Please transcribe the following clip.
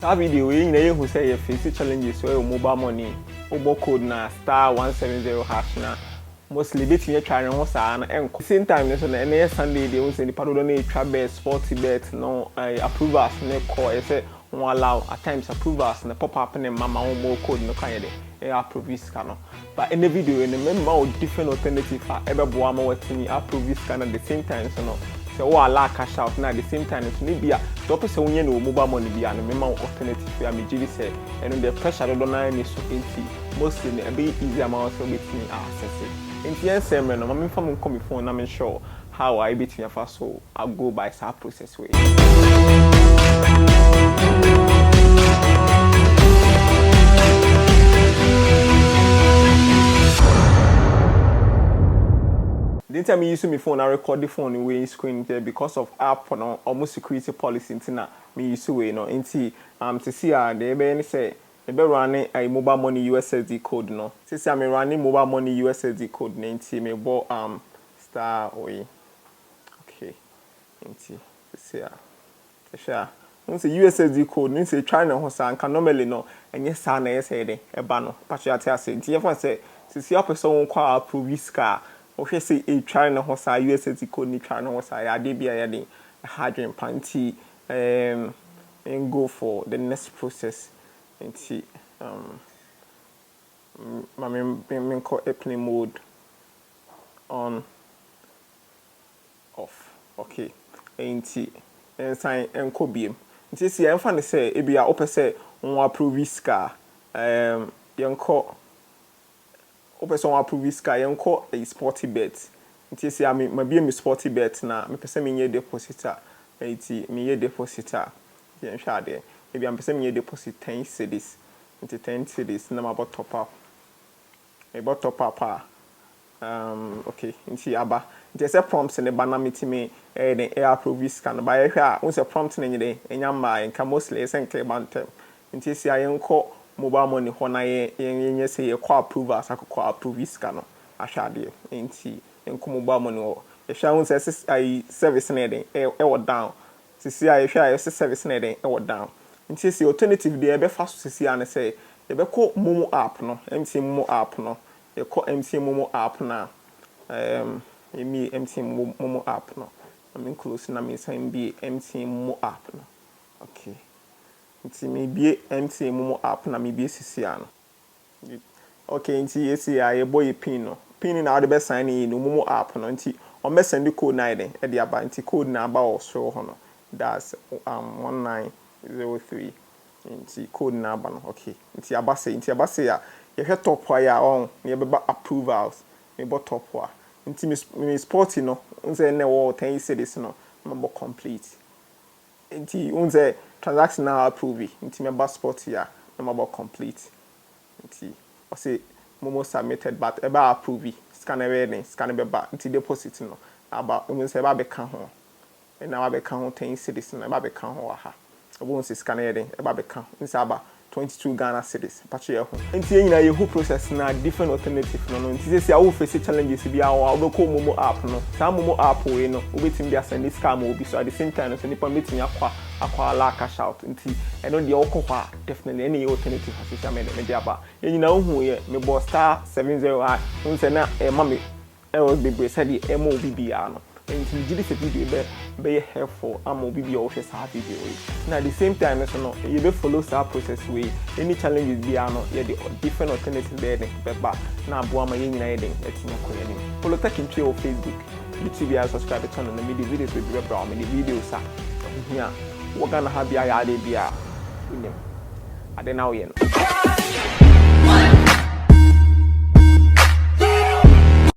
That video who say you face challenges where mobile money obo code na *170# na mostly between try and hosa and same time so na Sunday they won say the pado na try bet sporty bet no approvers na call say won allow at times approvers na pop up na mama MoMo code no kan dey approve this no but in the video in the member different alternative for every ma watini approve this at the same time so no so we allow cash out now at the same time so maybe so person when you know mobile money be and member alternative for me give say and the pressure don't na me so empty mostly a bit easy amount so with me access it in the same no me from come phone na me sure how I beat me first so I go by that process way. The time I use my phone, I record the phone in way screen there because of app no almost security policy intina me use way no inti to see they be say they be running a mobile money USSD code no. Since I'm running mobile money USSD code na inti me bo star way. Okay. Inti see sure. Once USSD code means say try na hosa can normally no enye sa na say dey e ba no patriarchal say inti e say see your person kwa approve this car. Okay, say a try na hosa USSD code ni try na hosa ya dey bia ya dey hardware panty and go for the next process and see my call airplane mode on off. Okay, and see and sign and ko biem nti see em fa ne say e bia ope say won approve this car yen call person approve this guy and call a sporty bet. Nti say me be me sporty bet na me pese me nye depositor. Nti me ye depositor. Yen hwa de. E be am pese me ye deposit 10 cedis. Nti 10 cedis na ma top up. E bo top up okay, nti aba. Nti say prompts ne ba na metime den approve this can ba ye hwa won say prompt na nyede enya ma enka mostly say nke bantem. Nti say ayen call mobile money hona ye say ye call approvers akọ approve this no ahwade enti enko mobile money o ye hwa won say I service na den e wo down sisi I hwa ye service na den e wo down enti say alternative dey e be fast sisi an say ye be call MoMo app no MTN MoMo app no ye call MTN MoMo app na me MTN MoMo app no I'm close na me say be MTN MoMo app no okay. Nti me bie MTN MoMo app na me bie sisi ano. Okay, nti yesi ya boy pin no. Pin na ade be sign in no MoMo app no nti on be send code na ide e de aba nti code na aba o show ho no. That's 1903. Nti code na aba no. Okay. Nti aba say ya ye hwe top wa ya on me be ba approvals. Me bo top wa. Nti me sporty no. Unse na wo 10 cedis no. Me bo complete. Nti unse transaction now approve nti me ba sport ya na ma complete nti o say MoMo submitted but e ba approve scan everything scan be ba nti deposit no aba o say ba be ka ho e na ba be ka ho 10 cedis na ba be ka ho ha o bo say scan everything e ba be ka nti aba 22 Ghana cedis pache ho nti e nyina ye who process na different alternative no nti say awu face challenges bi awu be ko MoMo app no sa MoMo app we no obetim dia send scam obi so at the same time so nipa meeting akwa la cash out nti eno de okwa definitely any alternative for social media aba enyina hu ye me bo *70# unse na ma me e was be said the mo bibia no nti gidi se video be helpful am obibi o hwe sa video na at the same time so no you be follow sa process way any challenges bi ano ye the different alternatives there be ba na abo ama ye nyina ye den etinya ko ye den follow tech into your Facebook YouTube and subscribe to channel na me the videos we be bra me the videos here we're gonna have ya de bia unyem ade na wo ye no